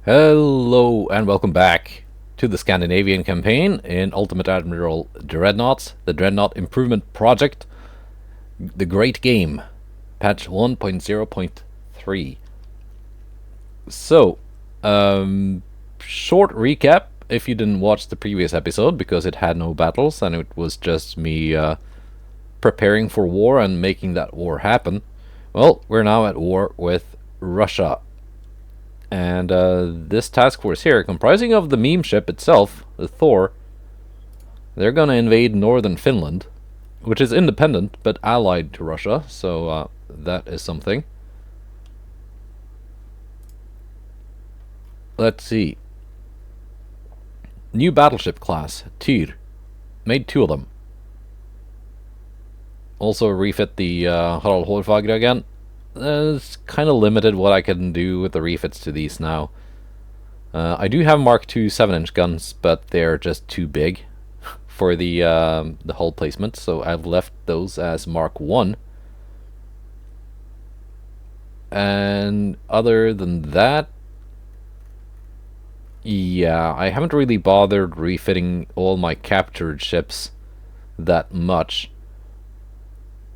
Hello and welcome back to the Scandinavian campaign in Ultimate Admiral Dreadnoughts, the Dreadnought Improvement Project, the Great Game, patch 1.0.3. So, short recap if you didn't watch the previous episode because it had no battles and it was just me preparing for war and making that war happen. Well, we're now at war with Russia. And this task force here, comprising of the meme ship itself, the Thor, they're gonna invade northern Finland, which is independent but allied to Russia, so that is something. Let's see. New battleship class, Tyr. Made 2 of them. Also refit the Harald Hårfagre again. It's kind of limited what I can do with the refits to these now. I do have Mark II 7-inch guns, but they're just too big for the hull placement, so I've left those as Mark 1. And other than that, yeah, I haven't really bothered refitting all my captured ships that much.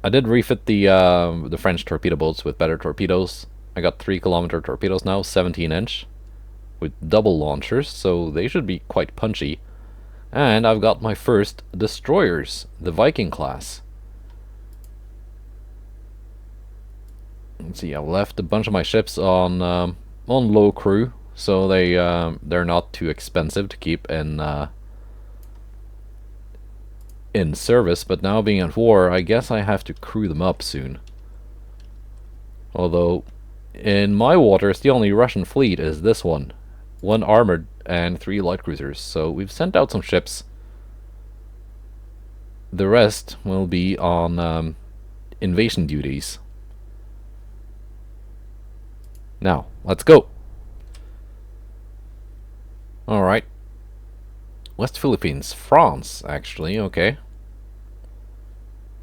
I did refit the French torpedo boats with better torpedoes. I got 3-kilometer torpedoes now, 17-inch, with double launchers, so they should be quite punchy. And I've got my first destroyers, the Viking class. Let's see, I've left a bunch of my ships on low crew, so they're not too expensive to keep in service, but now being at war, I guess I have to crew them up soon. Although, in my waters, the only Russian fleet is this one. 1 armored and 3 light cruisers, so we've sent out some ships. The rest will be on invasion duties. Now, let's go! Alright. West Philippines, France, actually, okay.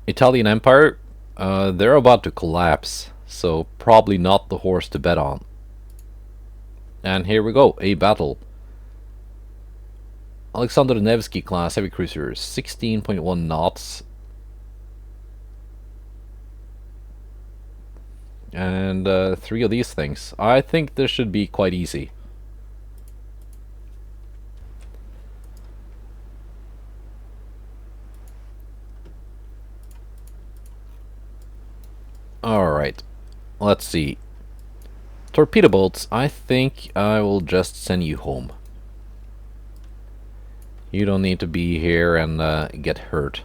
Italian Empire, they're about to collapse, so probably not the horse to bet on. And here we go, a battle. Alexander Nevsky class heavy cruisers, 16.1 knots. And 3 of these things. I think this should be quite easy. Alright, let's see. Torpedo boats, I think I will just send you home. You don't need to be here and get hurt.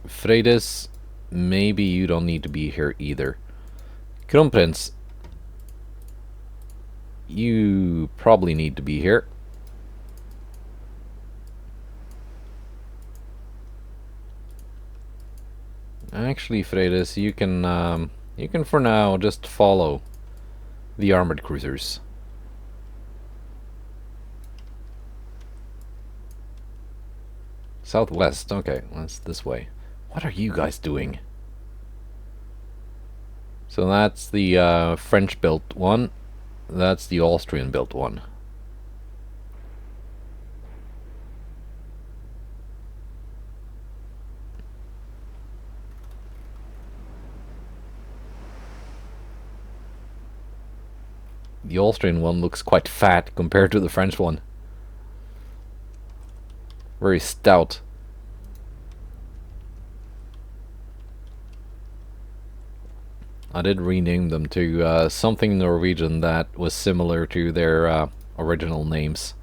Freydis, maybe you don't need to be here either. Kronprinz, you probably need to be here. Actually, Freydis, you can for now just follow the armored cruisers. Southwest, okay, that's this way. What are you guys doing? So that's the French-built one. That's the Austrian-built one. The Austrian one looks quite fat compared to the French one. Very stout. I did rename them to something Norwegian that was similar to their original names.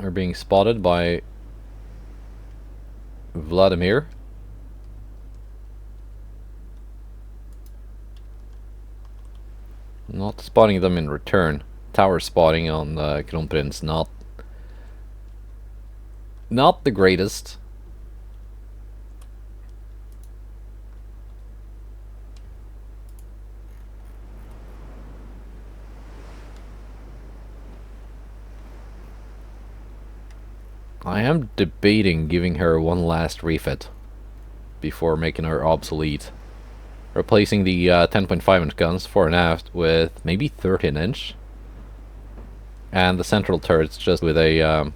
Are being spotted by Vladimir. Not spotting them in return. Tower spotting on Kronprinz, not the greatest. I am debating giving her one last refit before making her obsolete. Replacing the 10.5-inch guns fore and aft with maybe 13-inch. And the central turrets just with a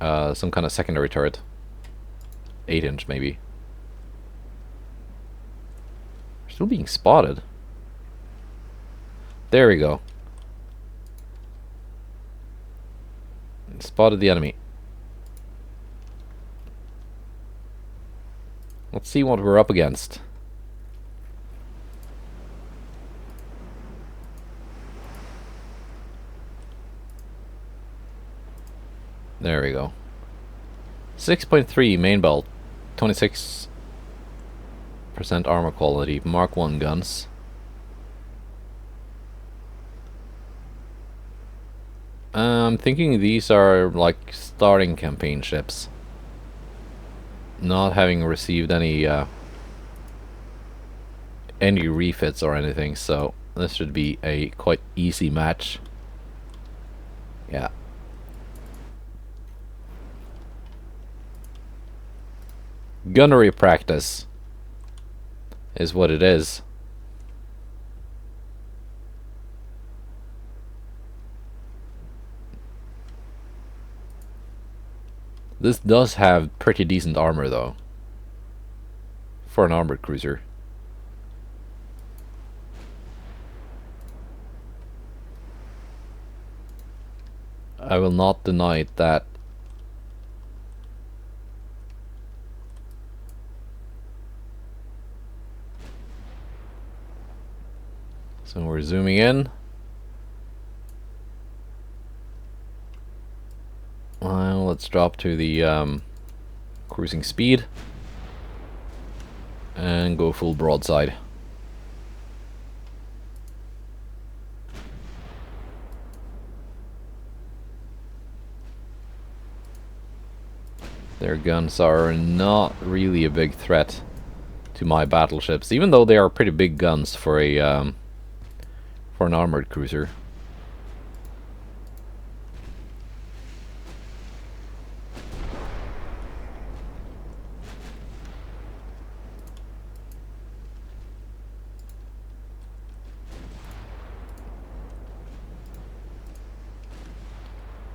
some kind of secondary turret. 8-inch maybe. We're still being spotted. There we go. Spotted the enemy. Let's see what we're up against. There we go. 6.3 main belt, 26% armor quality, Mark 1 guns. I'm thinking these are like starting campaign ships. Not having received any refits or anything, so this should be a quite easy match. Yeah. Gunnery practice is what it is. This does have pretty decent armor though, for an armored cruiser. I will not deny it that. So we're zooming in. Well, let's drop to the cruising speed and go full broadside. Their guns are not really a big threat to my battleships, even though they are pretty big guns for a for an armored cruiser.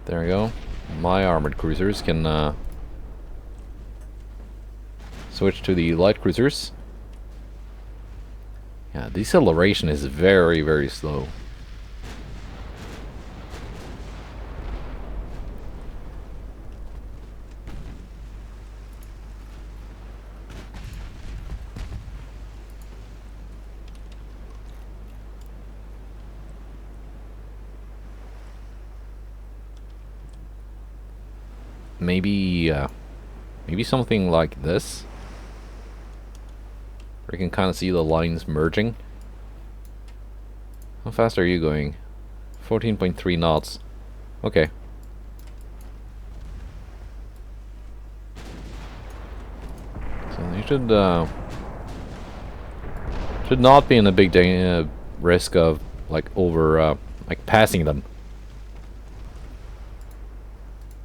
There we go. My armored cruisers can switch to the light cruisers. Yeah, deceleration is very, very slow. Maybe something like this. You can kind of see the lines merging. How fast are you going? 14.3 knots. Okay. So you should not be in a big risk of like passing them.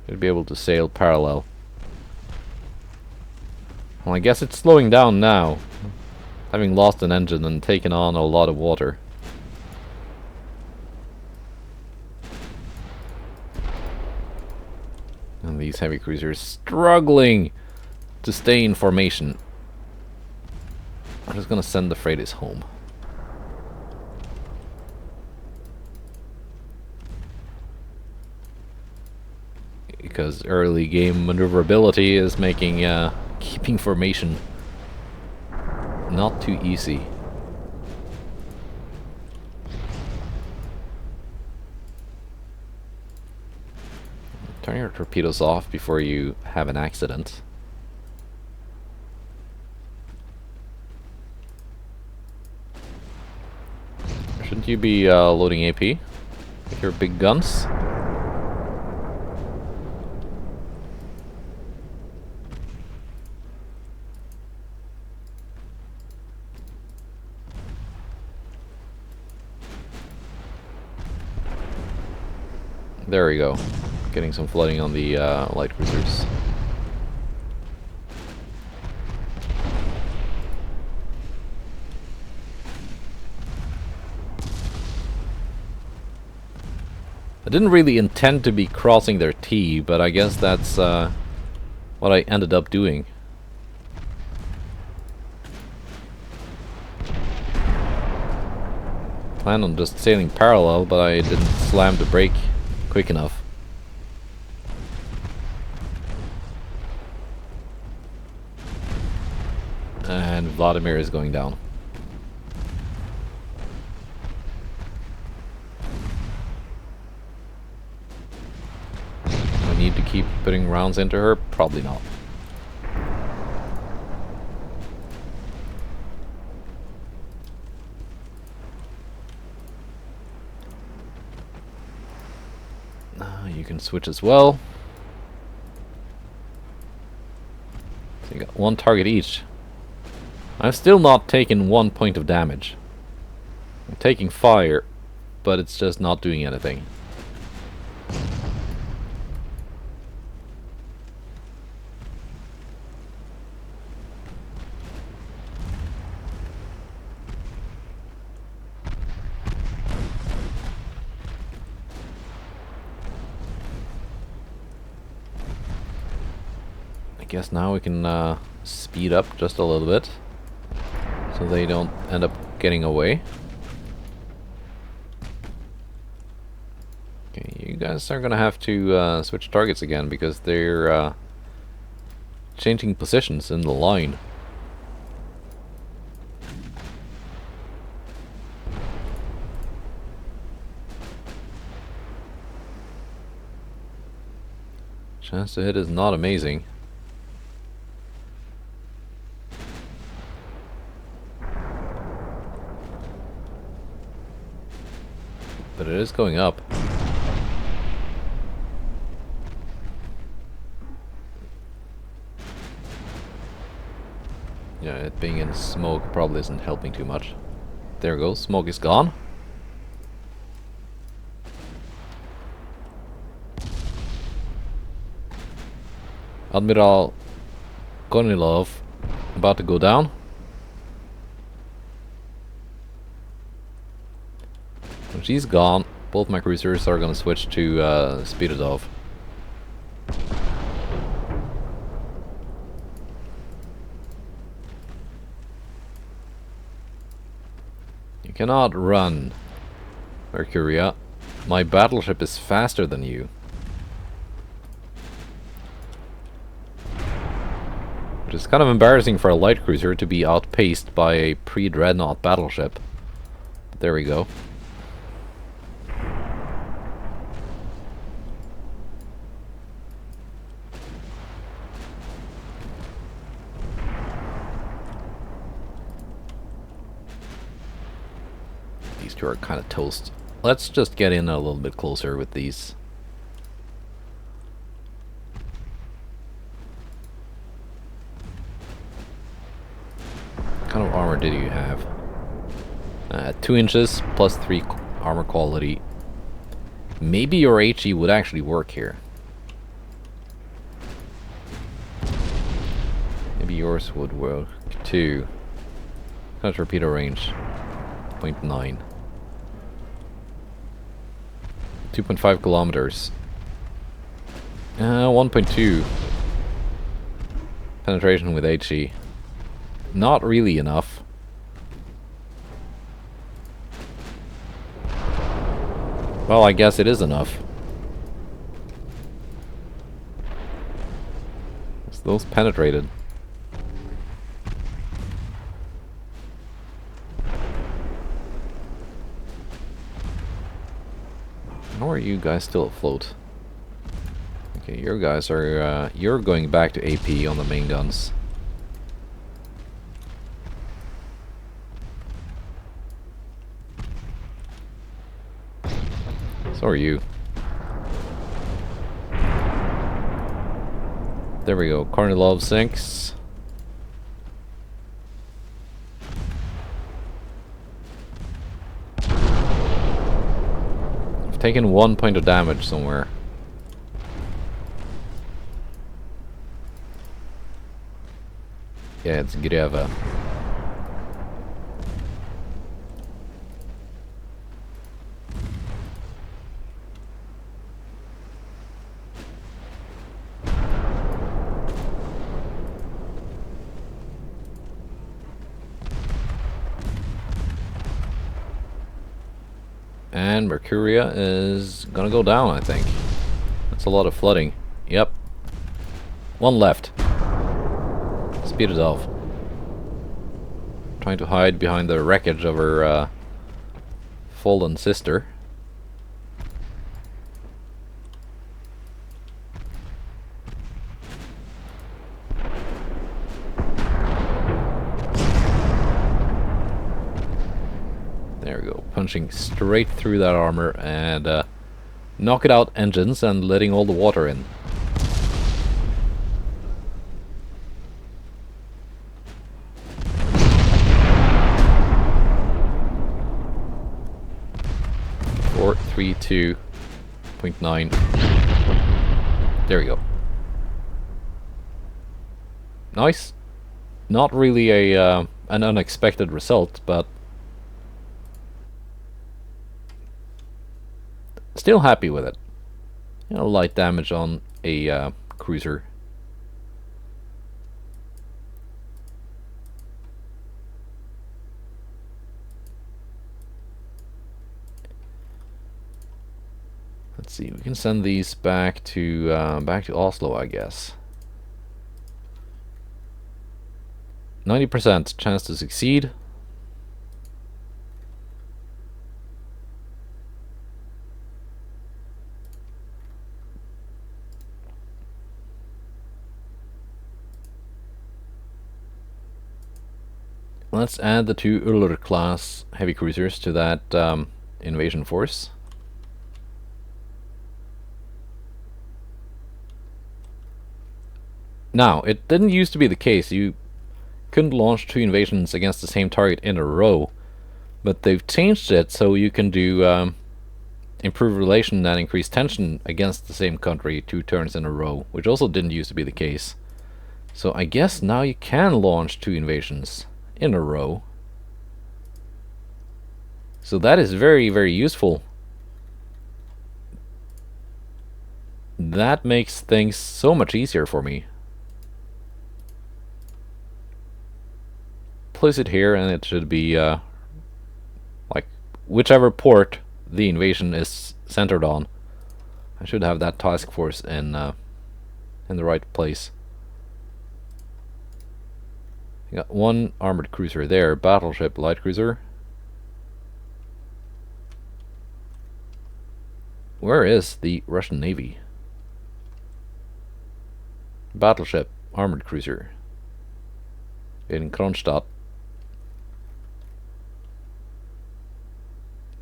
Should be able to sail parallel. Well, I guess it's slowing down now, having lost an engine and taken on a lot of water. And these heavy cruisers struggling to stay in formation. I'm just gonna send the freighters home. Because early game maneuverability is making keeping formation not too easy. Turn your torpedoes off before you have an accident. Shouldn't you be loading AP with your big guns? There we go. Getting some flooding on the light cruisers. I didn't really intend to be crossing their T, but I guess that's what I ended up doing. Planned on just sailing parallel, but I didn't slam the brake quick enough. And Vladimir is going down. Do I need to keep putting rounds into her? Probably not. You can switch as well. So you got one target each. I've still not taken 1 point of damage. I'm taking fire, but it's just not doing anything. I guess now we can speed up just a little bit, so they don't end up getting away. Okay, you guys are gonna have to switch targets again because they're changing positions in the line. Chance to hit is not amazing. But it is going up. Yeah, it being in smoke probably isn't helping too much. There we go, smoke is gone. Admiral Kornilov about to go down. When she's gone, both my cruisers are gonna switch to speed it off. You cannot run, Mercuria. My battleship is faster than you. Which is kind of embarrassing for a light cruiser to be outpaced by a pre-dreadnought battleship. But there we go. These two are kind of toast. Let's just get in a little bit closer with these. What kind of armor did you have? 2 inches plus 3 armor quality. Maybe your HE would actually work here. Maybe yours would work too. Kind of torpedo range. 0.9. 2.5 kilometers. 1.2 penetration with HE. Not really enough. Well, I guess it is enough. It's those penetrated. How are you guys still afloat? Okay, your guys are, you're going back to AP on the main guns. So are you. There we go, Kornilov sinks. I've taken 1 point of damage somewhere. Yeah, it's Greva. And Mercuria is gonna go down, I think. That's a lot of flooding. Yep. One left. Speed it off. Trying to hide behind the wreckage of her fallen sister. There we go. Punching straight through that armor and knocking out engines and letting all the water in. Four, 3, 2.9. There we go. Nice. Not really a an unexpected result, but still happy with it. You know, light damage on a cruiser. Let's see. We can send these back to Oslo, I guess. 90% chance to succeed. Let's add the 2 Uller class heavy cruisers to that invasion force. Now, it didn't used to be the case. You couldn't launch 2 invasions against the same target in a row, but they've changed it so you can do improved relation and increased tension against the same country 2 turns in a row, which also didn't used to be the case. So I guess now you can launch 2 invasions in a row. So that is very, very useful. That makes things so much easier for me. Place it here and it should be like whichever port the invasion is centered on. I should have that task force in the right place. You got 1 armored cruiser there, battleship, light cruiser. Where is the Russian Navy? Battleship, armored cruiser. In Kronstadt.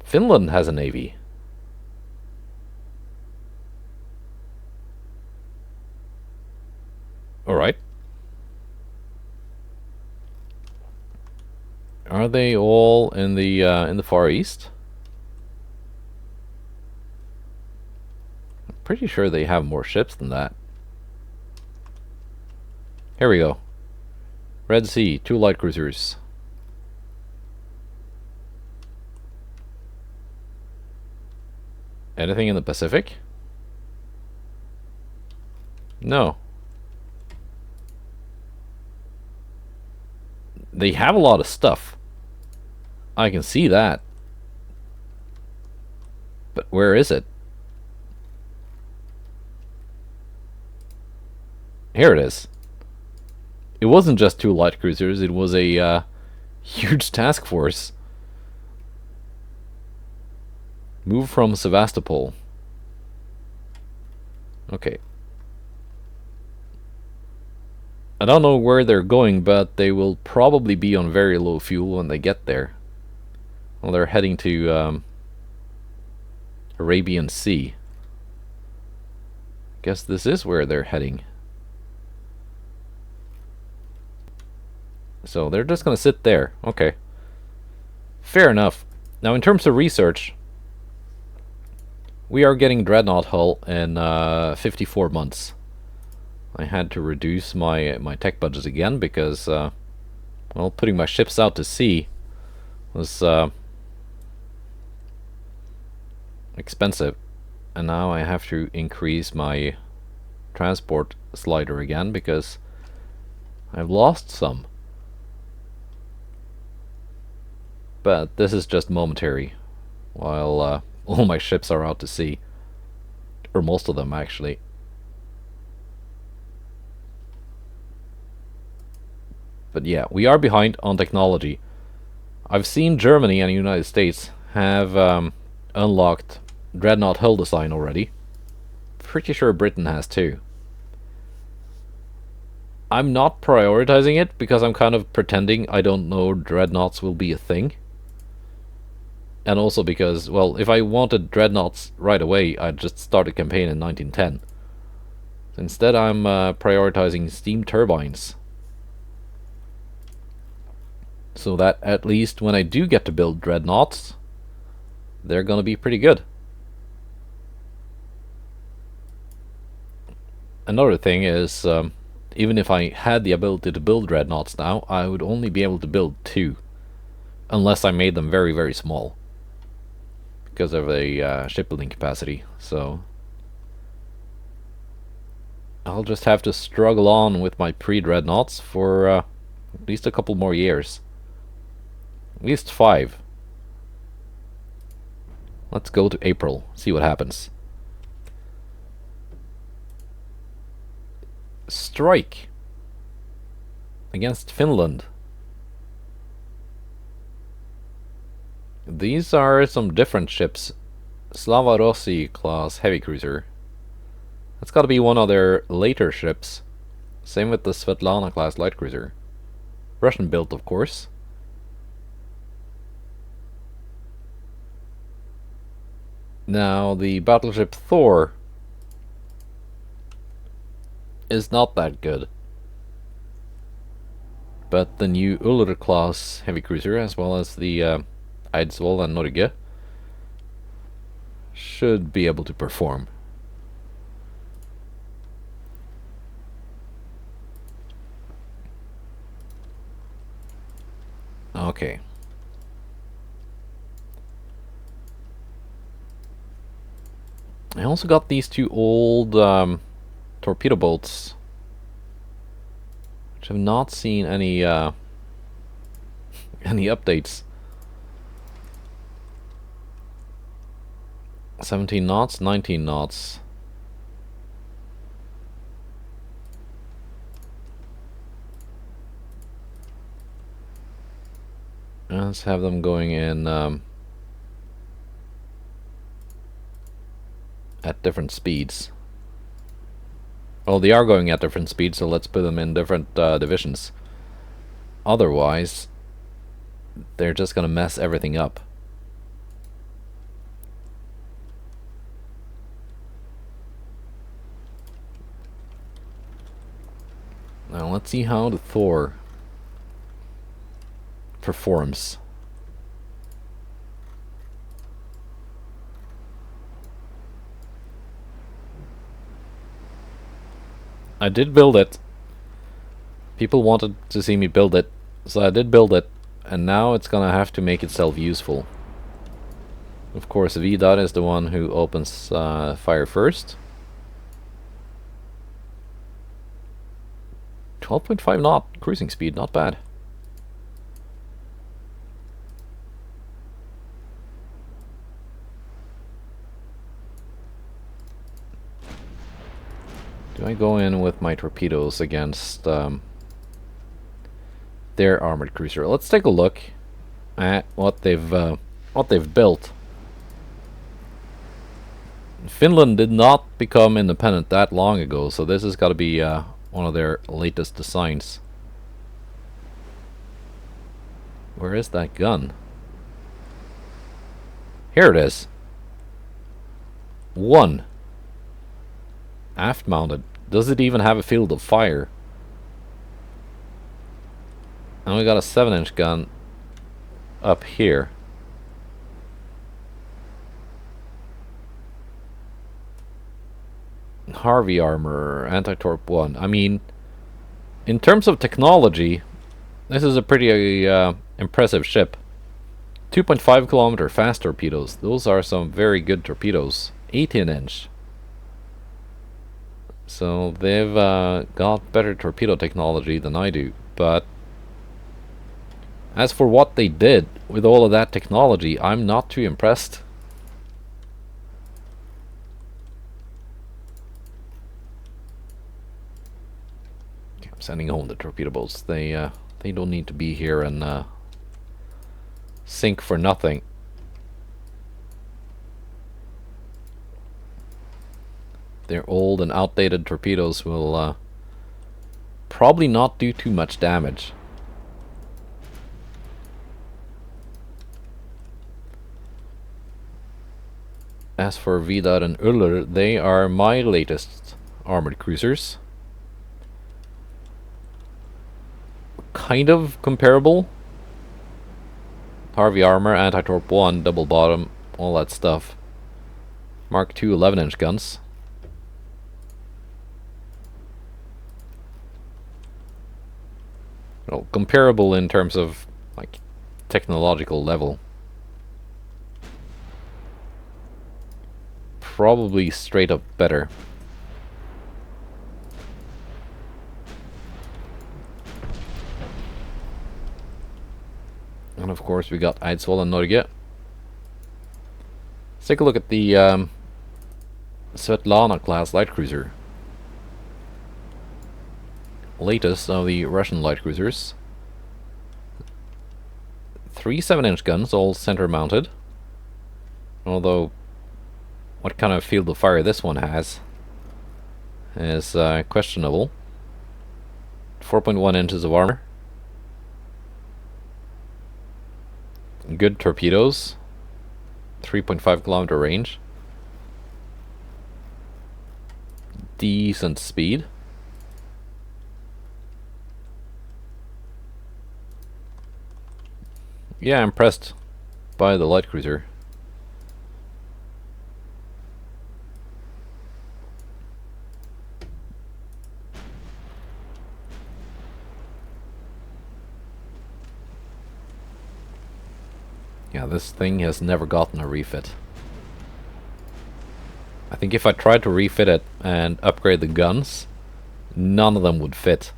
Finland has a navy. Alright. Are they all in the Far East? I'm pretty sure they have more ships than that. Here we go. Red Sea, 2 light cruisers. Anything in the Pacific? No. They have a lot of stuff. I can see that. But where is it? Here it is. It wasn't just 2 light cruisers, it was a huge task force. Move from Sevastopol. Okay. I don't know where they're going, but they will probably be on very low fuel when they get there. Well, they're heading to Arabian Sea. Guess this is where they're heading. So they're just gonna sit there. Okay. Fair enough. Now in terms of research, we are getting dreadnought hull in 54 months. I had to reduce my tech budget again because well, putting my ships out to sea was expensive, and now I have to increase my transport slider again because I've lost some. But this is just momentary while All my ships are out to sea. Or most of them, actually. But yeah, we are behind on technology. I've seen Germany and the United States have unlocked dreadnought hull design already. Pretty sure Britain has too. I'm not prioritizing it because I'm kind of pretending I don't know dreadnoughts will be a thing. And also because, well, if I wanted dreadnoughts right away, I'd just start a campaign in 1910. Instead, I'm prioritizing steam turbines. So that at least when I do get to build dreadnoughts, they're gonna be pretty good. Another thing is, even if I had the ability to build dreadnoughts now, I would only be able to build 2. Unless I made them very, very small. Because of the shipbuilding capacity, so... I'll just have to struggle on with my pre-dreadnoughts for at least a couple more years. At least 5. Let's go to April, see what happens. Strike against Finland. These are some different ships. Slava Rossi class heavy cruiser. That's got to be one of their later ships. Same with the Svetlana class light cruiser. Russian built, of course. Now, the battleship Thor is not that good. But the new Uller class heavy cruiser, as well as the Eidsvoll and Norge, should be able to perform. Okay. I also got these 2 old torpedo boats, which have not seen any any updates. 17 knots, 19 knots. Let's have them going in at different speeds. Well, they are going at different speeds, so let's put them in different divisions. Otherwise, they're just gonna mess everything up. Now let's see how the Thor performs. I did build it. People wanted to see me build it, so I did build it, and now it's gonna have to make itself useful. Of course, VDOT is the one who opens fire first. 12.5 knot cruising speed, not bad. Do I go in with my torpedoes against their armored cruiser? Let's take a look at what they've built. Finland did not become independent that long ago, so this has got to be one of their latest designs. Where is that gun? Here it is. 1. Aft mounted. Does it even have a field of fire? And we got a 7-inch gun up here. Harvey armor, anti-torp 1. I mean, in terms of technology, this is a pretty impressive ship. 2.5 kilometer fast torpedoes. Those are some very good torpedoes. 18-inch. So they've got better torpedo technology than I do. But as for what they did with all of that technology, I'm not too impressed. sending home the torpedo boats. They don't need to be here and sink for nothing. Their old and outdated torpedoes will probably not do too much damage. As for Vidar and Uller, they are my latest armored cruisers. Kind of comparable. Harvey armor, anti-torp 1, double bottom, all that stuff. Mark II 11-inch guns. Well, comparable in terms of like technological level. Probably straight up better. And of course we got Eidsvoll and Norge. Let's take a look at the Svetlana class light cruiser. Latest of the Russian light cruisers. 3 7-inch guns, all center mounted. Although what kind of field of fire this one has is questionable. 4.1 inches of armor. Good torpedoes. 3.5 kilometer range. Decent speed. Yeah, impressed by the light cruiser. Yeah, this thing has never gotten a refit. I think if I tried to refit it and upgrade the guns, none of them would fit.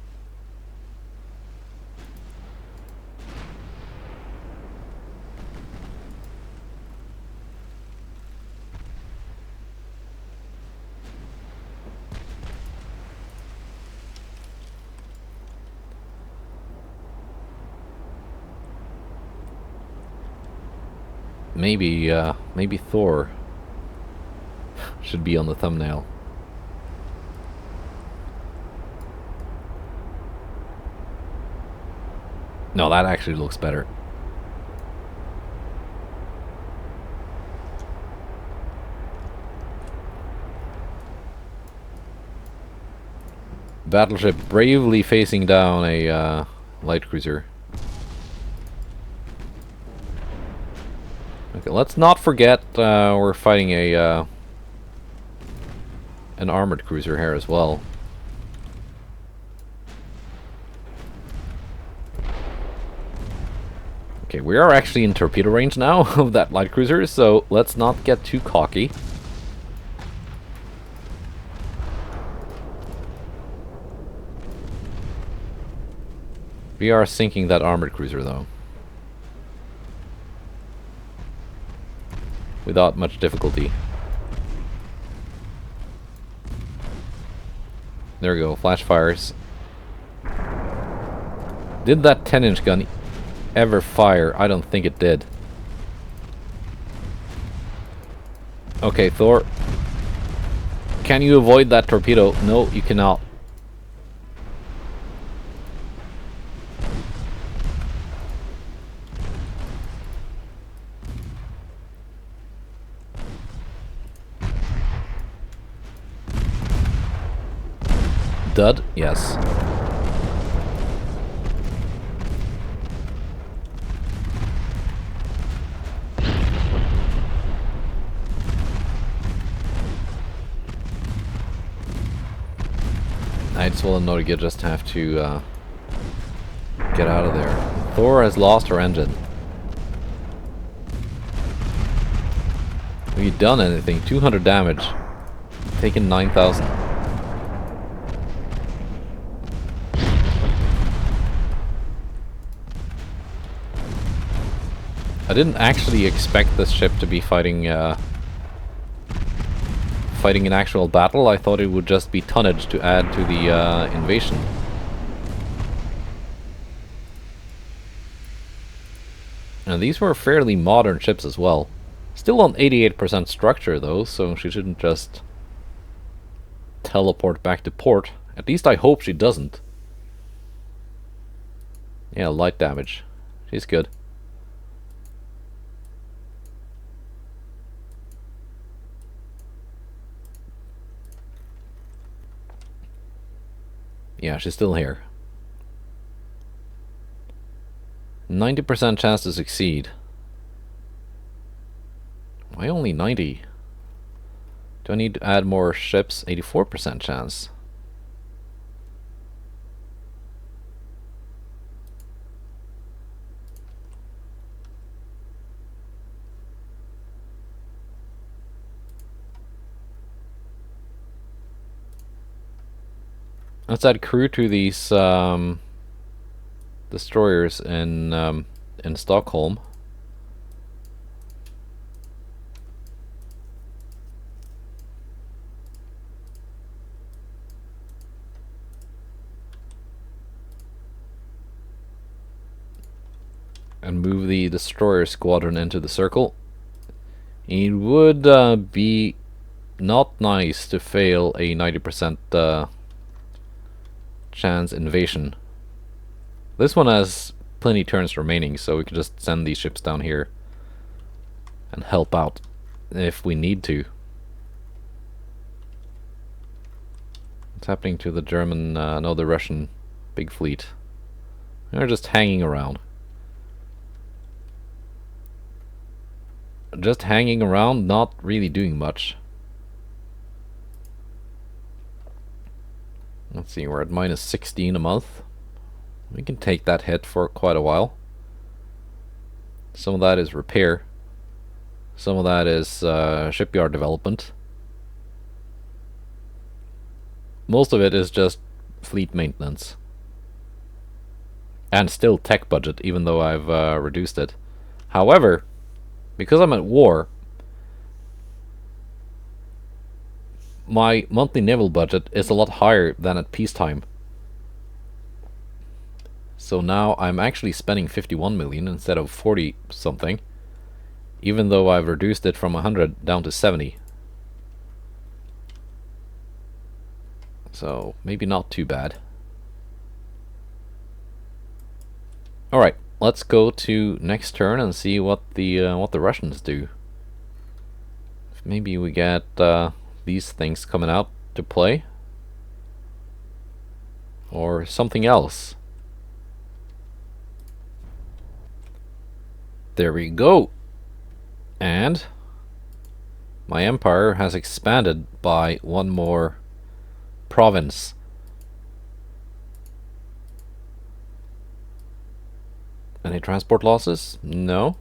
Maybe Thor should be on the thumbnail. No, that actually looks better. Battleship bravely facing down a light cruiser. Okay, let's not forget we're fighting a an armored cruiser here as well. Okay, we are actually in torpedo range now of that light cruiser, so let's not get too cocky. We are sinking that armored cruiser though. Without much difficulty. There we go, flash fires. Did that 10-inch gun ever fire? I don't think it did. Okay, Thor. Can you avoid that torpedo? No, you cannot. Dud? Yes. Eidsvoll and Norge just have to get out of there. Thor has lost her engine. Have you done anything? 200 damage. Taken 9,000. I didn't actually expect this ship to be fighting fighting an actual battle. I thought it would just be tonnage to add to the invasion. And these were fairly modern ships as well. Still on 88% structure though, so she shouldn't just teleport back to port. At least I hope she doesn't. Yeah, light damage. She's good. Yeah, she's still here. 90% chance to succeed. Why only 90? Do I need to add more ships? 84% chance. Let's add crew to these destroyers in Stockholm. And move the destroyer squadron into the circle. It would be not nice to fail a 90% chance invasion. This one has plenty turns remaining, so we can just send these ships down here and help out if we need to. What's happening to the German, no, the Russian big fleet? They're just hanging around. Just hanging around, not really doing much. Let's see, we're at minus 16 a month. We can take that hit for quite a while. Some of that is repair. Some of that is shipyard development. Most of it is just fleet maintenance. And still tech budget, even though I've reduced it. However, because I'm at war, my monthly naval budget is a lot higher than at peacetime. So now I'm actually spending 51 million instead of 40 something, even though I've reduced it from 100 down to 70. So maybe not too bad. Alright, let's go to next turn and see what the Russians do. Maybe we get these things coming out to play, or something else. There we go. And my empire has expanded by one more province. Any transport losses? No.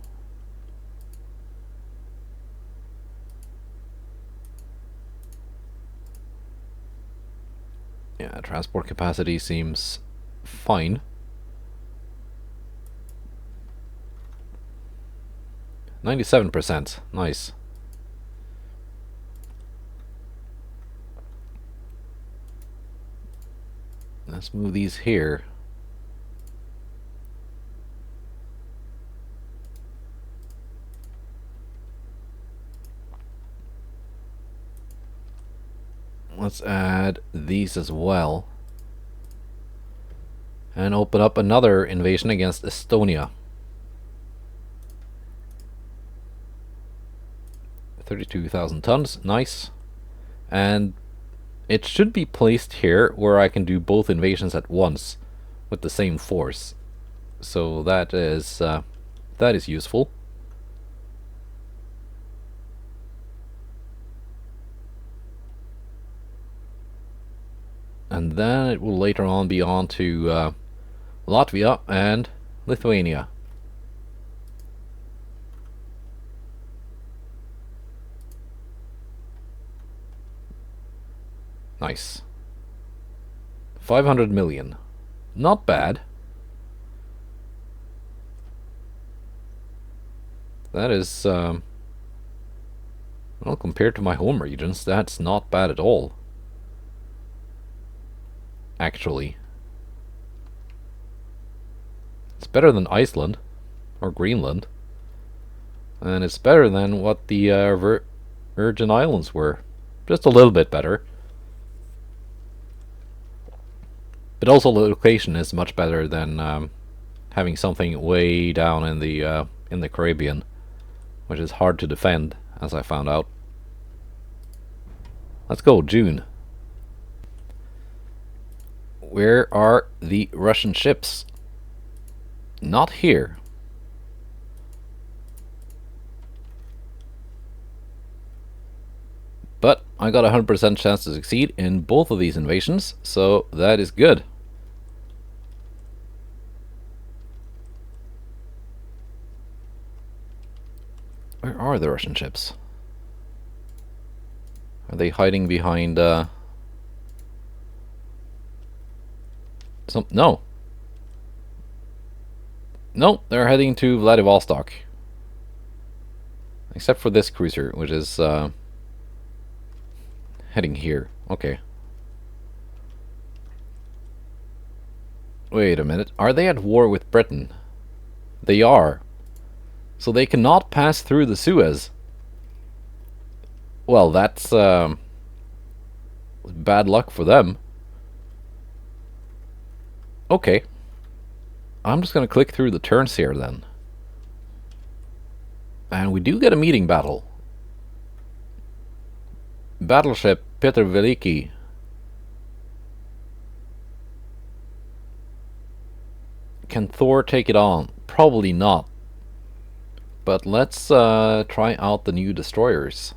Yeah, transport capacity seems fine. 97%. Nice. Let's move these here. Let's add these as well. And open up another invasion against Estonia. 32,000 tons, nice. And it should be placed here where I can do both invasions at once with the same force. So that is useful. And then it will later on be on to Latvia and Lithuania. Nice. 500 million. Not bad. That is, well, compared to my home regions, that's not bad at all. Actually. It's better than Iceland or Greenland. And it's better than what the Virgin Islands were. Just a little bit better. But also the location is much better than having something way down in the Caribbean, which is hard to defend, as I found out. Let's go, June. Where are the Russian ships? Not here. But I got a 100% chance to succeed in both of these invasions, so that is good. Where are the Russian ships? Are they hiding behind some? No. No, they're heading to Vladivostok. Except for this cruiser, which is heading here. Okay. Wait a minute. Are they at war with Britain? They are. So they cannot pass through the Suez. Well, that's bad luck for them. Okay. I'm just going to click through the turns here then. And we do get a meeting battle. Battleship Petr Veliki. Can Thor take it on? Probably not. But let's try out the new destroyers.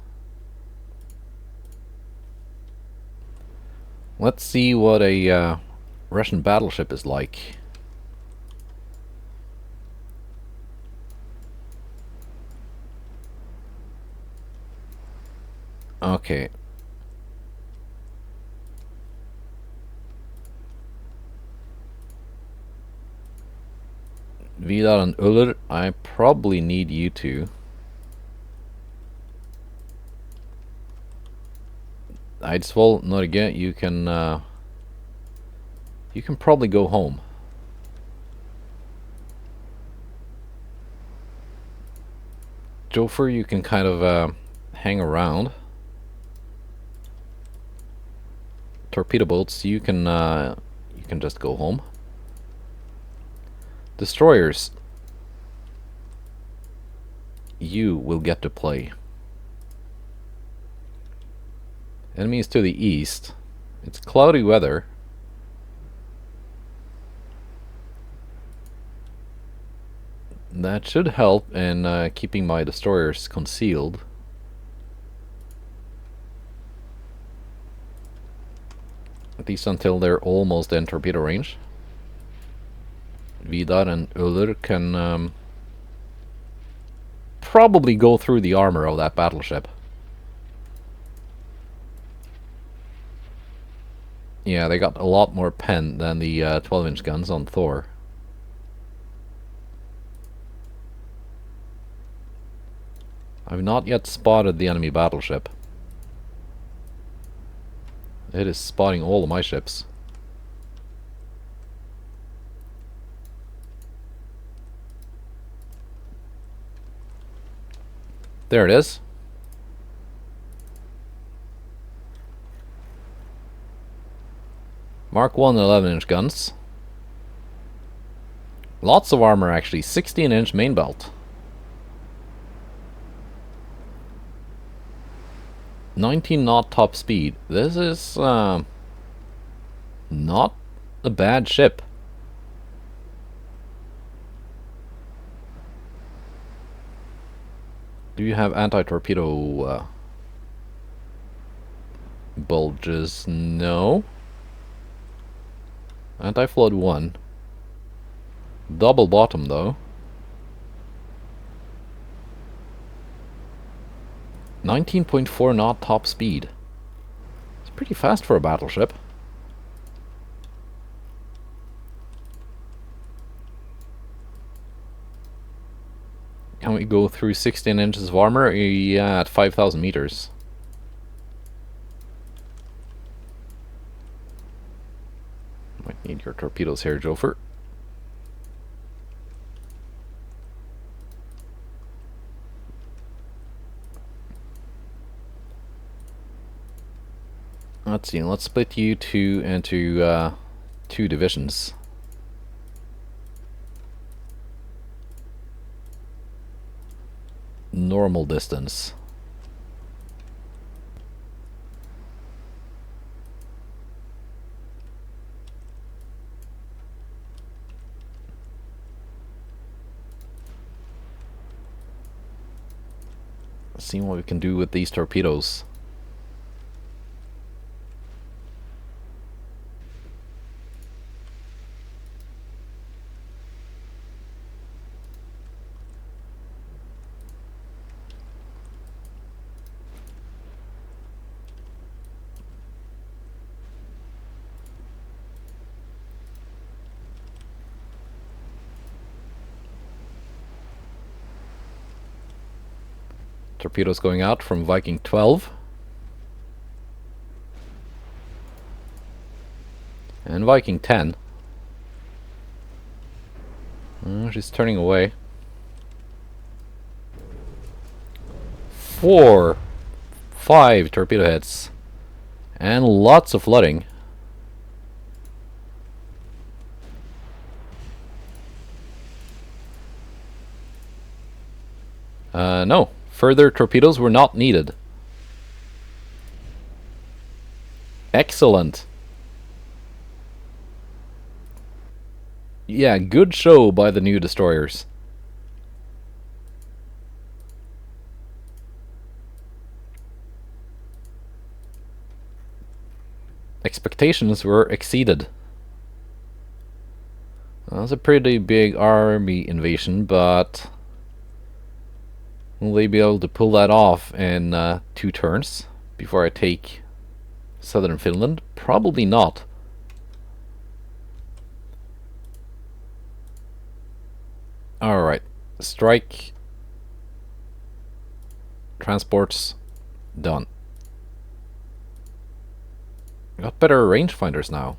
Let's see what a Russian battleship is like. Okay. Vidar and Uller, I probably need you two. Eidsvoll, Norge, you can probably go home. Jofer, you can kind of hang around. Torpedoboats, you can just go home. Destroyers, you will get to play. Enemies to the east. It's cloudy weather. That should help in keeping my destroyers concealed. At least until they're almost in torpedo range. Vidar and Uller can probably go through the armor of that battleship. Yeah, they got a lot more pen than the 12-inch guns on Thor. I've not yet spotted the enemy battleship. It is spotting all of my ships. There it is. Mark 1 11-inch guns. Lots of armor actually. 16-inch main belt. 19 knot top speed. This is not a bad ship. Do you have anti-torpedo bulges? No. Anti-flood 1. Double bottom though. 19.4 knot top speed. It's pretty fast for a battleship. Can we go through 16 inches of armor? Yeah, at 5,000 meters. Might need your torpedoes here, Jofer. Let's see, let's split you two into two divisions. Normal distance. See what we can do with these torpedoes. Torpedoes going out from Viking 12. And Viking 10. She's turning away. 4, 5 torpedo hits. And lots of flooding. No. Further torpedoes were not needed. Excellent. Yeah, good show by the new destroyers. Expectations were exceeded. That was a pretty big army invasion, but will they be able to pull that off in 2 turns before I take southern Finland? Probably not. Alright, strike. Transports done. Got better rangefinders now.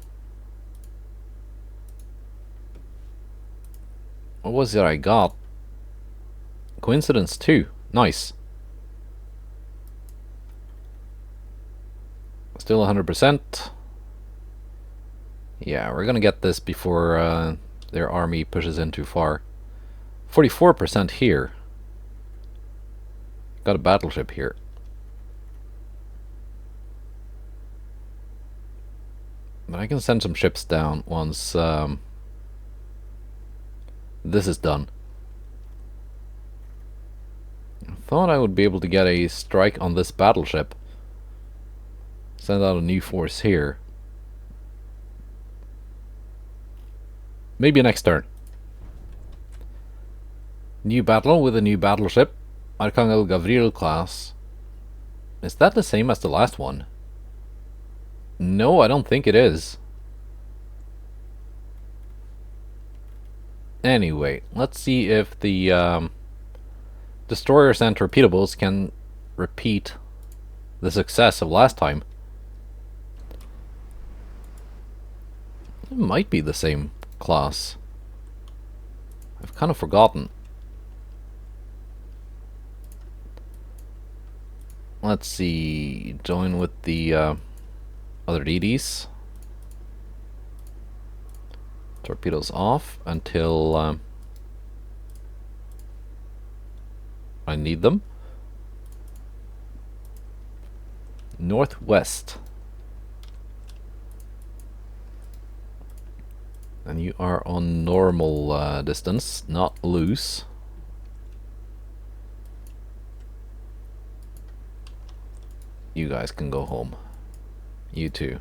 What was it I got? Coincidence 2. Nice. Still 100%. Yeah, we're gonna get this before their army pushes in too far. 44% here. Got a battleship here. But I can send some ships down once this is done. I thought I would be able to get a strike on this battleship. Send out a new force here. Maybe next turn. New battle with a new battleship. Archangel Gavril class. Is that the same as the last one? No, I don't think it is. Anyway, let's see if the destroyers and torpedoboats can repeat the success of last time. It might be the same class. I've kind of forgotten. Let's see. Join with the other DDs. Torpedoes off until I need them. Northwest. And you are on normal distance, not loose. You guys can go home. You too.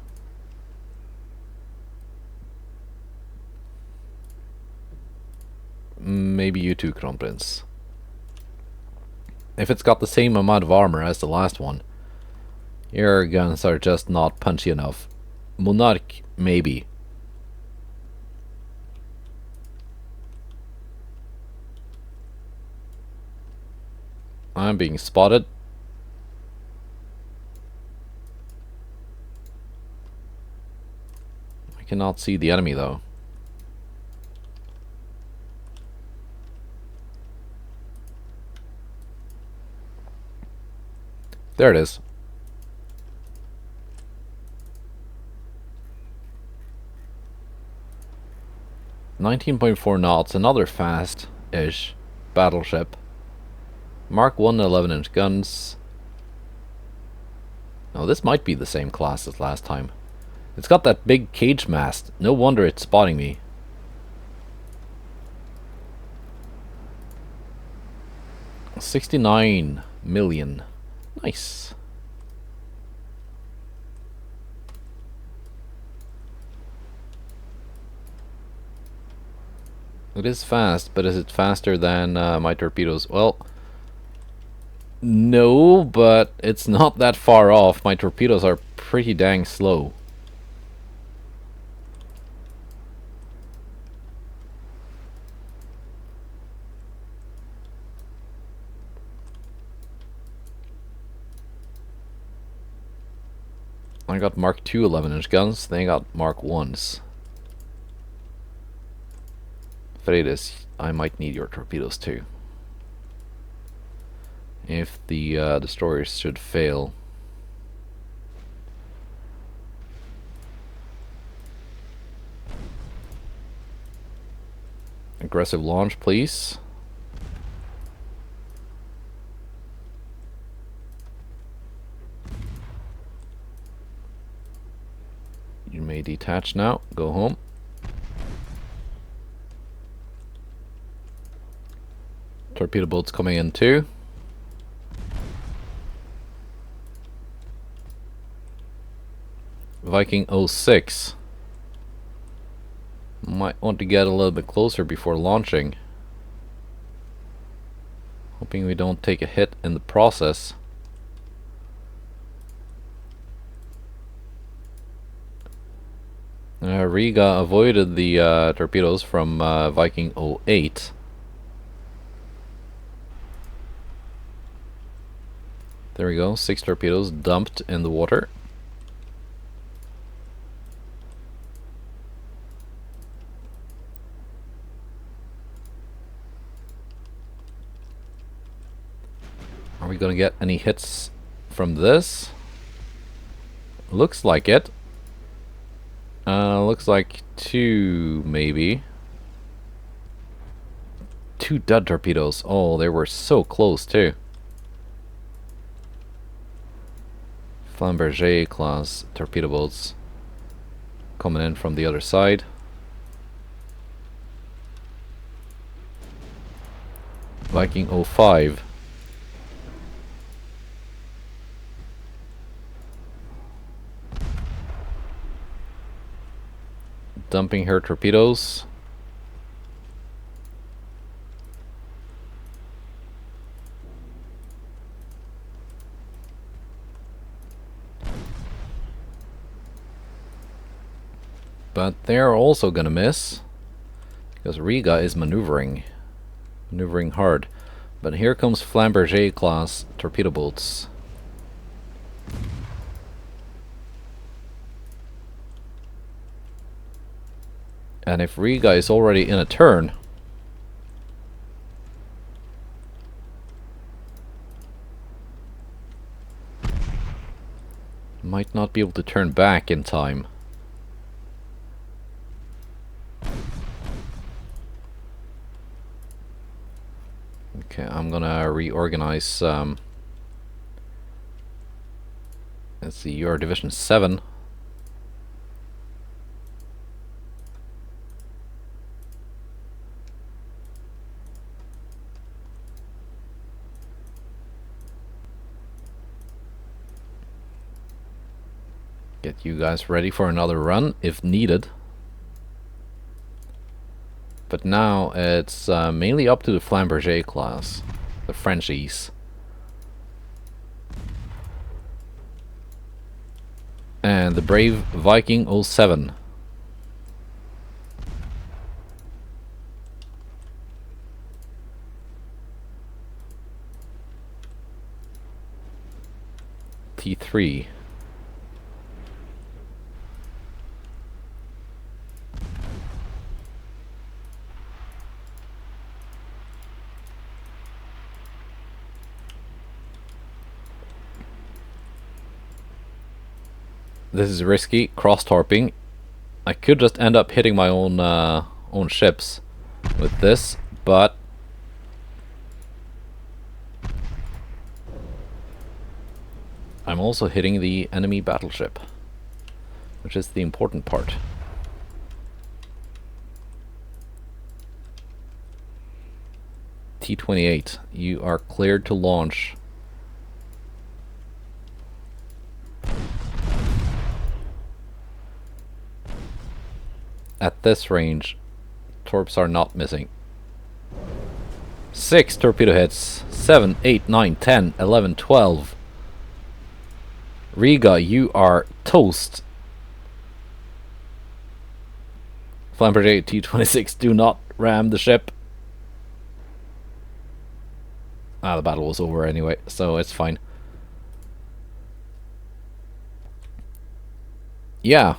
Maybe you too, Crown Prince. If it's got the same amount of armor as the last one, your guns are just not punchy enough. Monarch, maybe. I'm being spotted. I cannot see the enemy though. There it is. 19.4 knots, another fast-ish battleship. Mark 1 11-inch guns. Oh, this might be the same class as last time. It's got that big cage mast. No wonder it's spotting me. $69 million. Nice. It is fast, but is it faster than my torpedoes? Well, no, but it's not that far off. My torpedoes are pretty dang slow. I got Mark II 11-inch guns, they got Mark 1s. Freydis, I might need your torpedoes too. If the destroyers should fail. Aggressive launch, please. You may detach now. Go home. Torpedo boats coming in too. Viking 06. Might want to get a little bit closer before launching. Hoping we don't take a hit in the process. Riga avoided the torpedoes from Viking 08. There we go, 6 torpedoes dumped in the water. Are we gonna get any hits from this? Looks like it. Looks like 2, maybe. 2 dud torpedoes. Oh, they were so close too. Flamberger class torpedo boats coming in from the other side. Viking 05. Dumping her torpedoes. But they're also gonna miss because Riga is maneuvering hard. But here comes Flamberger class torpedo boats. And if Riga is already in a turn, might not be able to turn back in time. Okay, I'm gonna reorganize. Let's see, you're Division 7. Get you guys ready for another run if needed. But now it's mainly up to the Flamberger class, the Frenchies. And the brave Viking 07. T3. This is risky, cross-torping. I could just end up hitting my own own ships with this, but I'm also hitting the enemy battleship, which is the important part. T-28, you are cleared to launch. At this range, torps are not missing. 6 torpedo hits. 7, 8, 9, 10, 11, 12. Riga, you are toast. Flamberger T-26, do not ram the ship. Ah, the battle was over anyway, so it's fine. Yeah.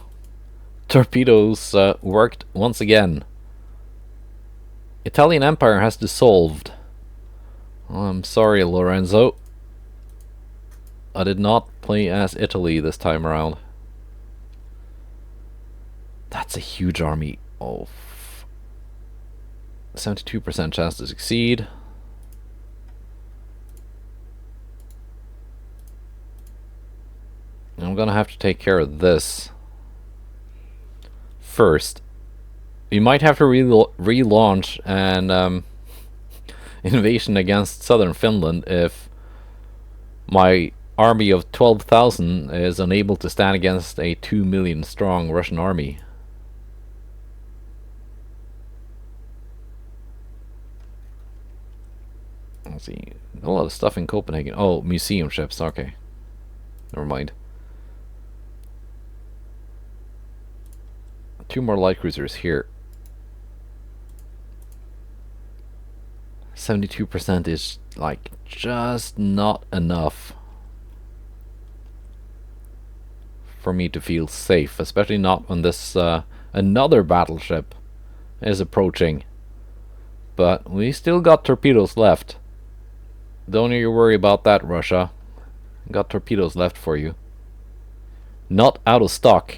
Torpedoes worked once again. Italian Empire has dissolved. Oh, I'm sorry, Lorenzo. I did not play as Italy this time around. That's a huge army. Oh, 72% chance to succeed. I'm gonna have to take care of this first. We might have to relaunch an invasion against southern Finland if my army of 12,000 is unable to stand against a 2 million strong Russian army. Let's see. A lot of stuff in Copenhagen. Oh, museum ships. Okay. Never mind. 2 more light cruisers here. 72% is like just not enough for me to feel safe, especially not when this another battleship is approaching. But we still got torpedoes left. Don't you worry about that, Russia. Got torpedoes left for you. Not out of stock.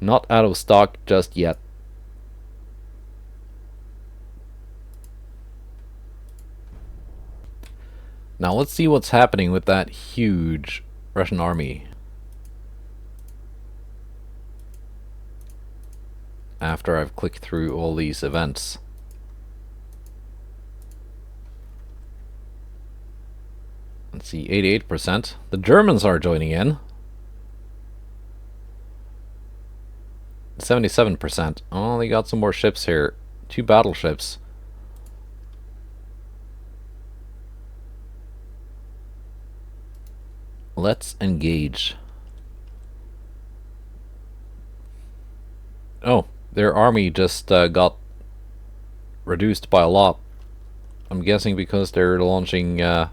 Not out of stock just yet. Now let's see what's happening with that huge Russian army. After I've clicked through all these events. Let's see, 88%. The Germans are joining in. 77%. Oh, they got some more ships here. 2 battleships. Let's engage. Oh, their army just got reduced by a lot. I'm guessing because they're launching... they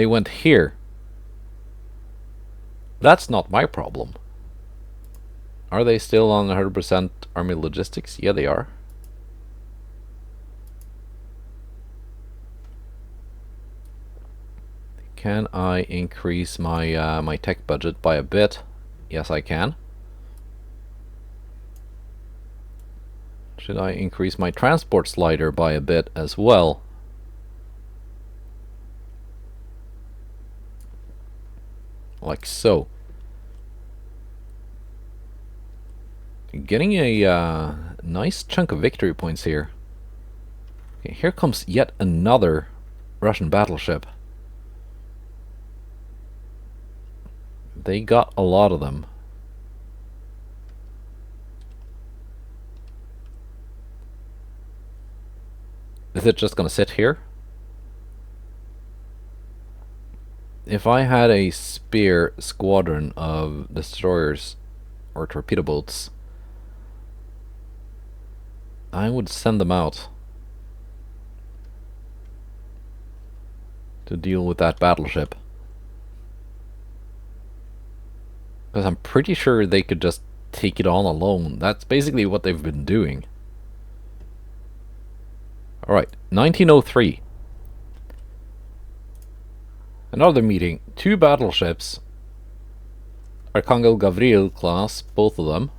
went here. That's not my problem. Are they still on 100% army logistics? Yeah, they are. Can I increase my my tech budget by a bit? Yes, I can. Should I increase my transport slider by a bit as well? Like so. Getting a nice chunk of victory points here. Okay, here comes yet another Russian battleship. They got a lot of them. Is it just gonna sit here? If I had a spear squadron of destroyers or torpedo boats, I would send them out to deal with that battleship. Because I'm pretty sure they could just take it on alone. That's basically what they've been doing. Alright, 1903. Another meeting. 2 battleships. Archangel Gavril class, both of them.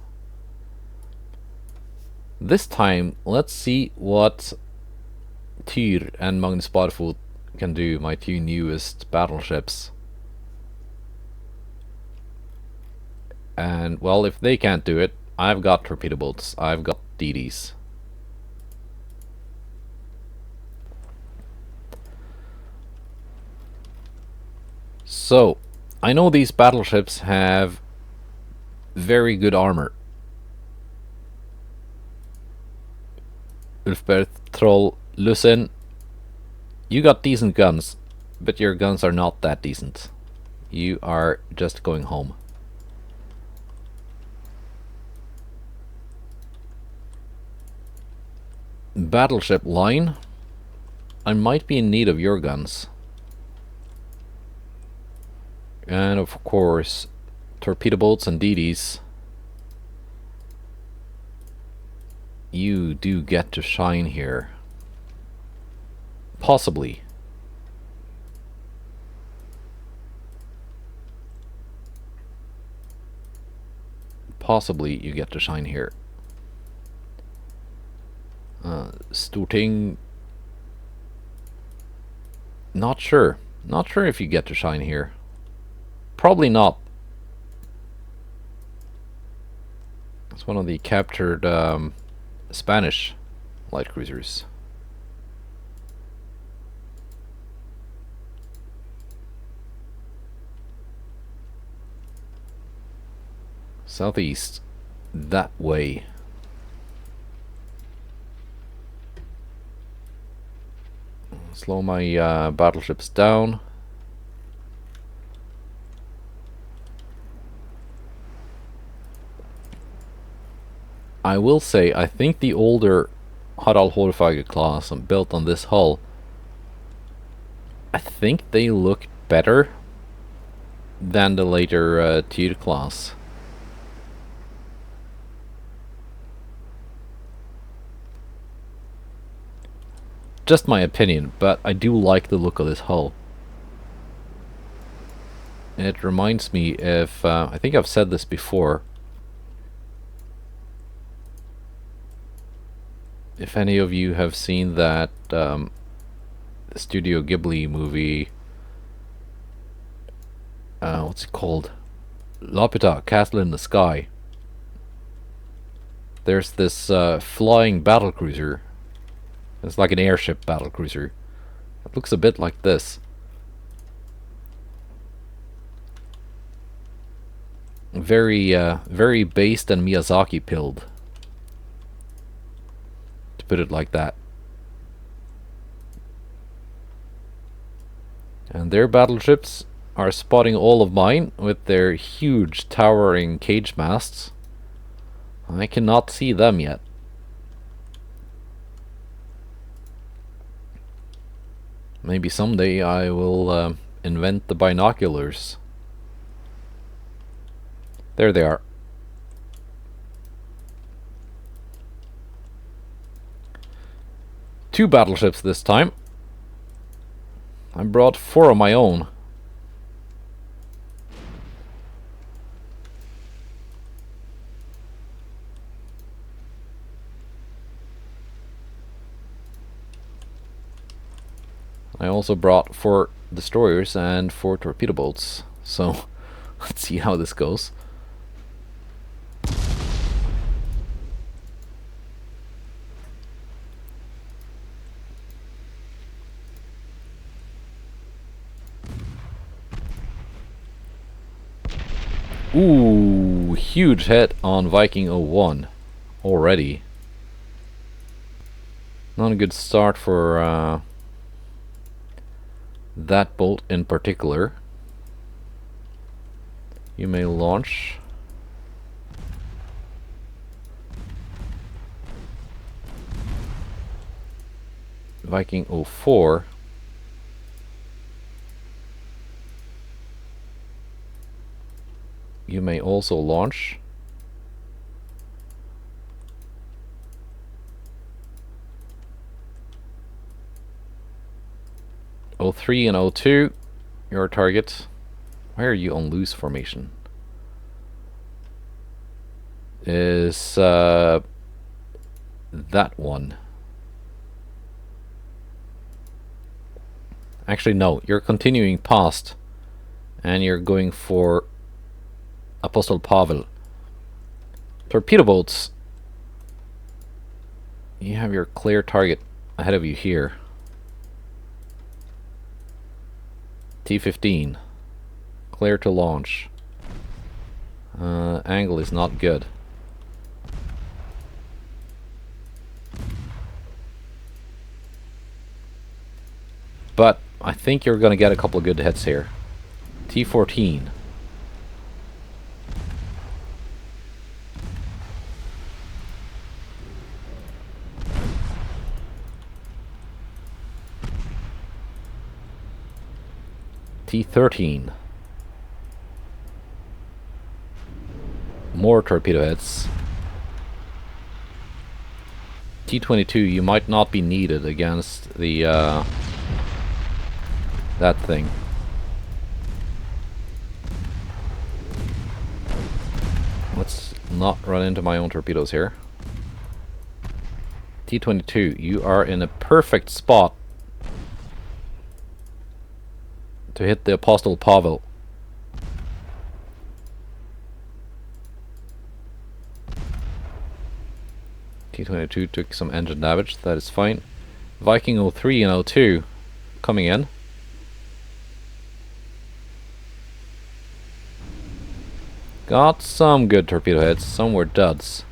This time, let's see what Tyr and Magnus Barfot can do, my two newest battleships. And, well, if they can't do it, I've got torpedoboats, I've got DDs. So, I know these battleships have very good armor. Ulfbert, Troll, Lucin, you got decent guns, but your guns are not that decent. You are just going home. Battleship line, I might be in need of your guns. And of course, torpedo boats and DDs. You do get to shine here. Possibly. Possibly you get to shine here. Storting. Not sure. Not sure if you get to shine here. Probably not. It's one of the captured Spanish light cruisers. Southeast. That way. Slow my battleships down. I will say, I think the older Harald Hårfagre class built on this hull, I think they look better than the later Tyr class. Just my opinion, but I do like the look of this hull. It reminds me of, I think I've said this before, if any of you have seen that Studio Ghibli movie, what's it called? Laputa, Castle in the Sky. There's this flying battlecruiser. It's like an airship battlecruiser. It looks a bit like this. Very based and Miyazaki pilled, to put it like that. And their battleships are spotting all of mine with their huge towering cage masts. I cannot see them yet. Maybe someday I will invent the binoculars. There they are. Two battleships this time. I brought 4 of my own. I also brought 4 destroyers and 4 torpedo boats. So let's see how this goes. Ooh, huge hit on Viking 01 already. Not a good start for that bolt in particular. You may launch. Viking 04. You may also launch. O3 and O2, your target. Why are you on loose formation? Is that one. Actually, no, you're continuing past, and you're going for Apostle Pavel. Torpedo boats. You have your clear target ahead of you here. T-15. Clear to launch. Angle is not good. But I think you're gonna get a couple of good hits here. T-14. T-13. More torpedo hits. T-22, you might not be needed against the that thing. Let's not run into my own torpedoes here. T-22, you are in a perfect spot to hit the Apostle Pavel. T-22 took some engine damage, that is fine. Viking 03 and 02 coming in. Got some good torpedo hits, some were duds.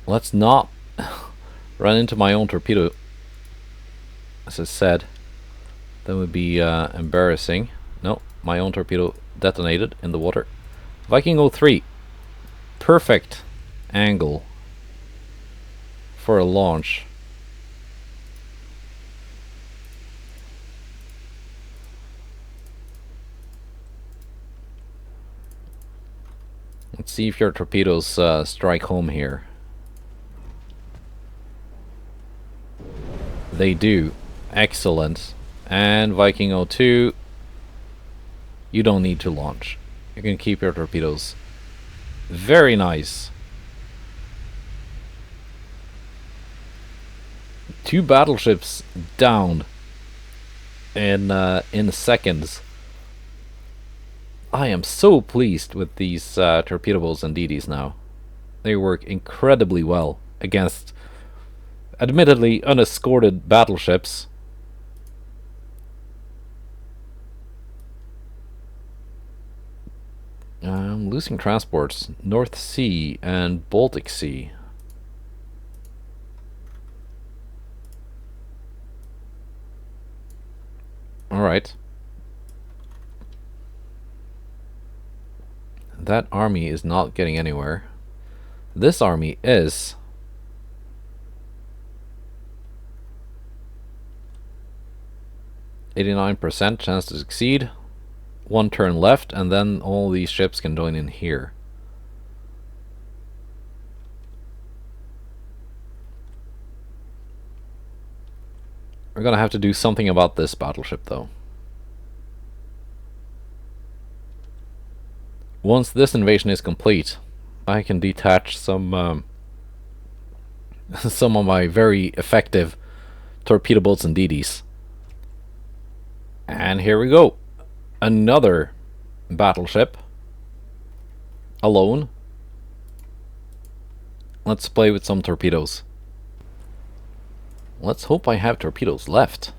Let's not run into my own torpedo. As I said, that would be embarrassing. No, my own torpedo detonated in the water. Viking 03. Perfect angle for a launch. Let's see if your torpedoes strike home here. They do. Excellent. And Viking 02, you don't need to launch. You can keep your torpedoes. Very nice. 2 battleships down in seconds. I am so pleased with these torpedo boats and DDs now. They work incredibly well against admittedly unescorted battleships. I'm losing transports. North Sea and Baltic Sea. Alright. That army is not getting anywhere. This army is. %, chance to succeed. 1 turn left, and then all these ships can join in here. We're gonna have to do something about this battleship, though. Once this invasion is complete, I can detach some some of my very effective torpedo boats and DDs. And here we go. Another battleship. Alone. Let's play with some torpedoes. Let's hope I have torpedoes left.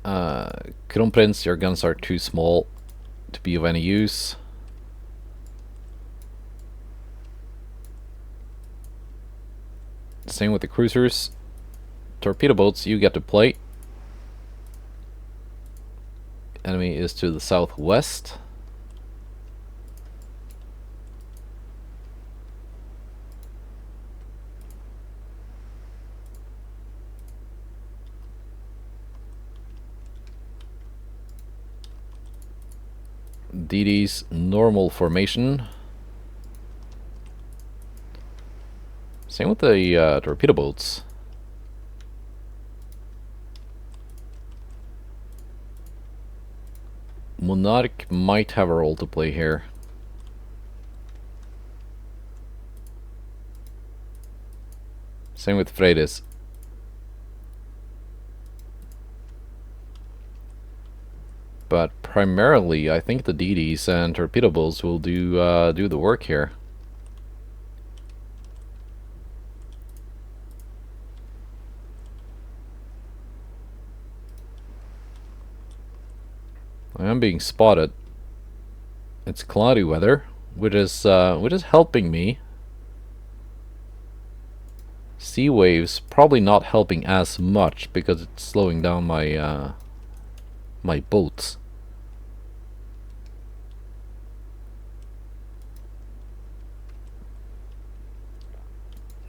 Kronprinz, your guns are too small to be of any use. Same with the cruisers. Torpedo boats, you get to play. Enemy is to the southwest. DD's normal formation. Same with the torpedo boats. Monarch might have a role to play here. Same with Freydis. But primarily, I think the DDs and torpedoboats will do the work here. I am being spotted. It's cloudy weather, which is helping me. Sea waves probably not helping as much because it's slowing down my my boats.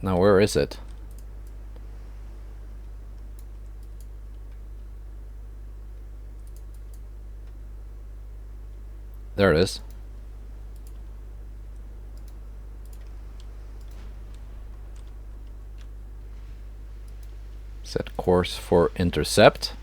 Now where is it? There it is. Set course for intercept.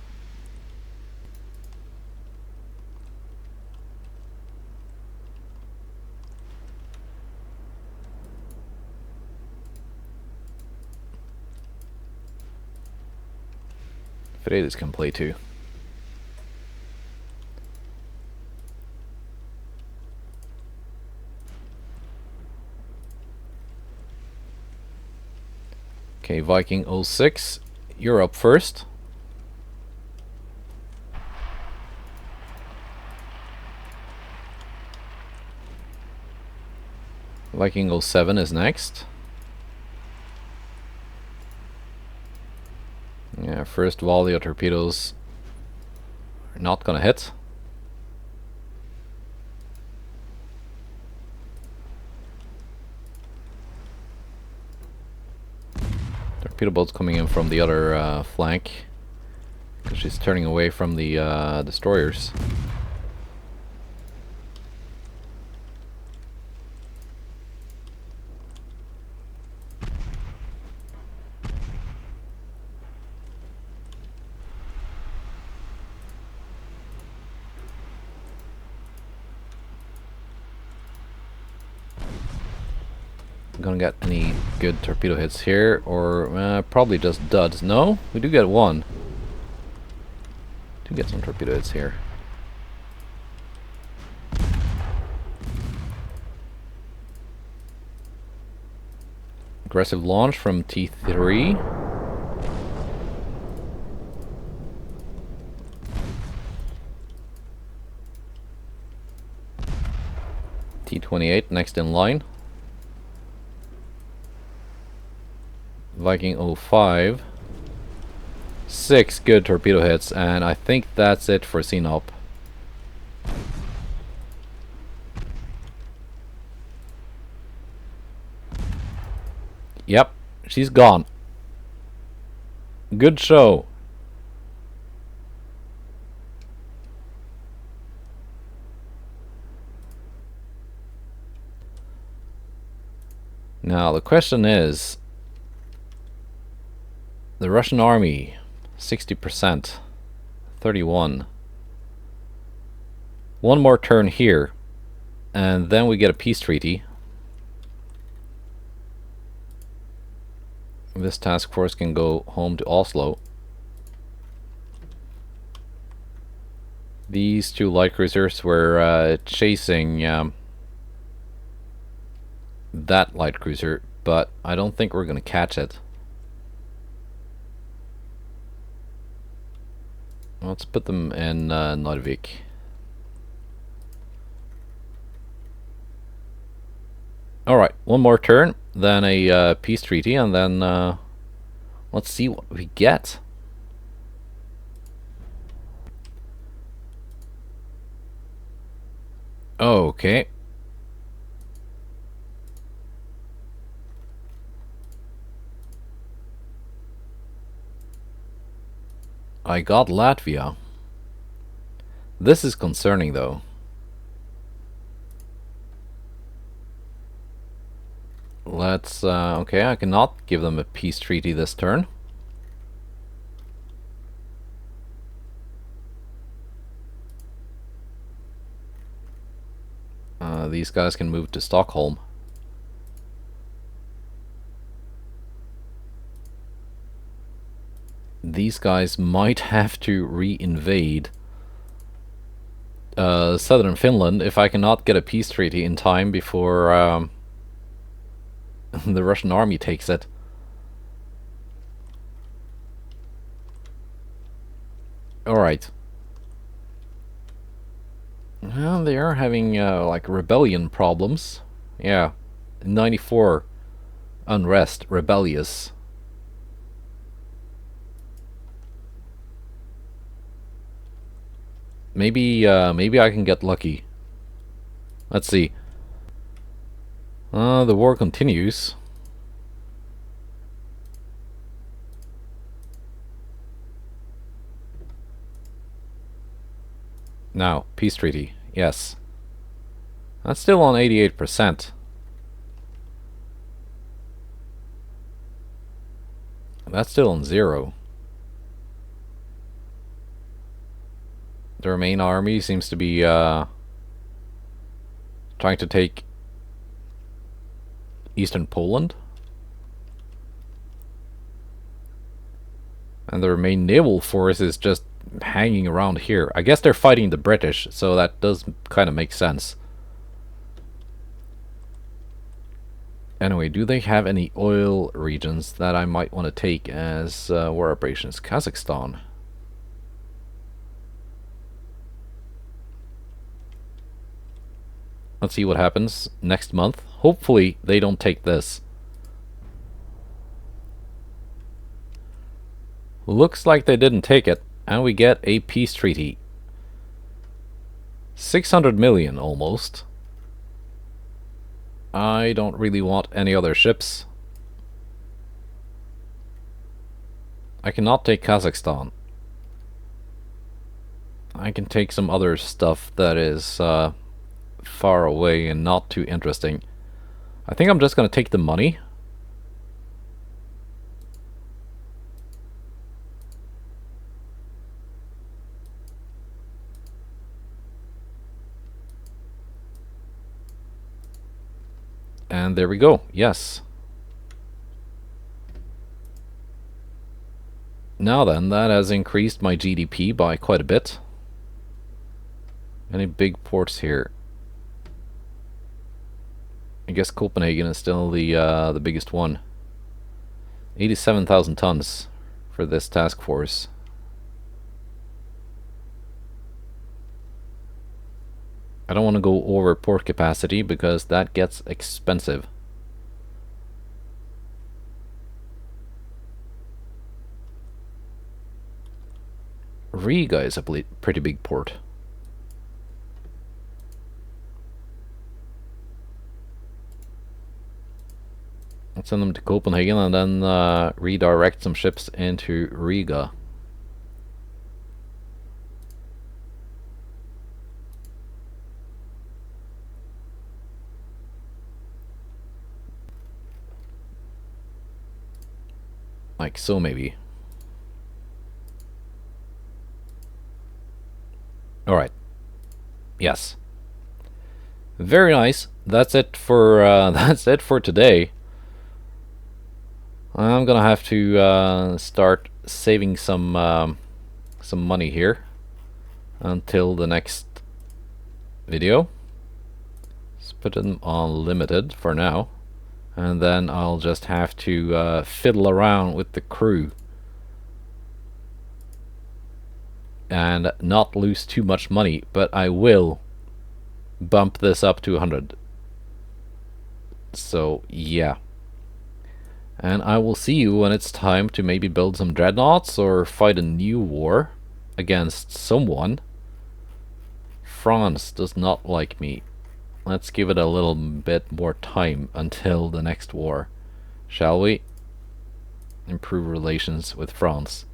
Freydis can play too. Okay, Viking 06, you're up first. Viking 07 is next. Yeah, first volley of torpedoes are not gonna hit. Torpedo boat's coming in from the other flank because she's turning away from the destroyers. Gonna get any good torpedo hits here, or probably just duds. No, we do get one. Do get some torpedo hits here. Aggressive launch from T3. T28 next in line. Viking 05. 6 good torpedo hits, and I think that's it for Sinop. Yep, she's gone. Good show. Now the question is, the Russian army, 60%, 31. One more turn here, and then we get a peace treaty. This task force can go home to Oslo. These two light cruisers were chasing that light cruiser, but I don't think we're gonna catch it. Let's put them in Narvik. Alright, one more turn, then a peace treaty, and then let's see what we get. Okay. I got Latvia. This is concerning though. Let's okay, I cannot give them a peace treaty this turn. These guys can move to Stockholm. these guys might have to re-invade southern Finland if I cannot get a peace treaty in time before the Russian army takes it. Alright. Well, they are having like rebellion problems. Yeah. 94 unrest, rebellious. Maybe I can get lucky. Let's see. The war continues. Now, peace treaty. Yes. That's still on 88%. That's still on 0. The Remain army seems to be trying to take eastern Poland. And the Remain naval force is just hanging around here. I guess they're fighting the British, so that does kind of make sense. Anyway, do they have any oil regions that I might want to take as war operations? Kazakhstan. Let's see what happens next month. Hopefully they don't take this. Looks like they didn't take it, and we get a peace treaty. 600 million almost. I don't really want any other ships. I cannot take Kazakhstan. I can take some other stuff that is far away and not too interesting. I think I'm just gonna take the money. And there we go. Yes. Now then, that has increased my GDP by quite a bit. Any big ports here? I guess Copenhagen is still the biggest one. 87,000 tons for this task force. I don't want to go over port capacity because that gets expensive. Riga is a pretty big port. Let's send them to Copenhagen and then redirect some ships into Riga. Like so, maybe. Alright. Yes. Very nice. That's it for that's it for today. I'm gonna have to start saving some money here until the next video. Let's put them on limited for now, and then I'll just have to fiddle around with the crew and not lose too much money, but I will bump this up to 100. So yeah. And I will see you when it's time to maybe build some dreadnoughts or fight a new war against someone. France does not like me. Let's give it a little bit more time until the next war, shall we? Improve relations with France.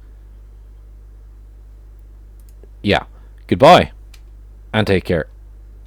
Yeah. Goodbye, and take care.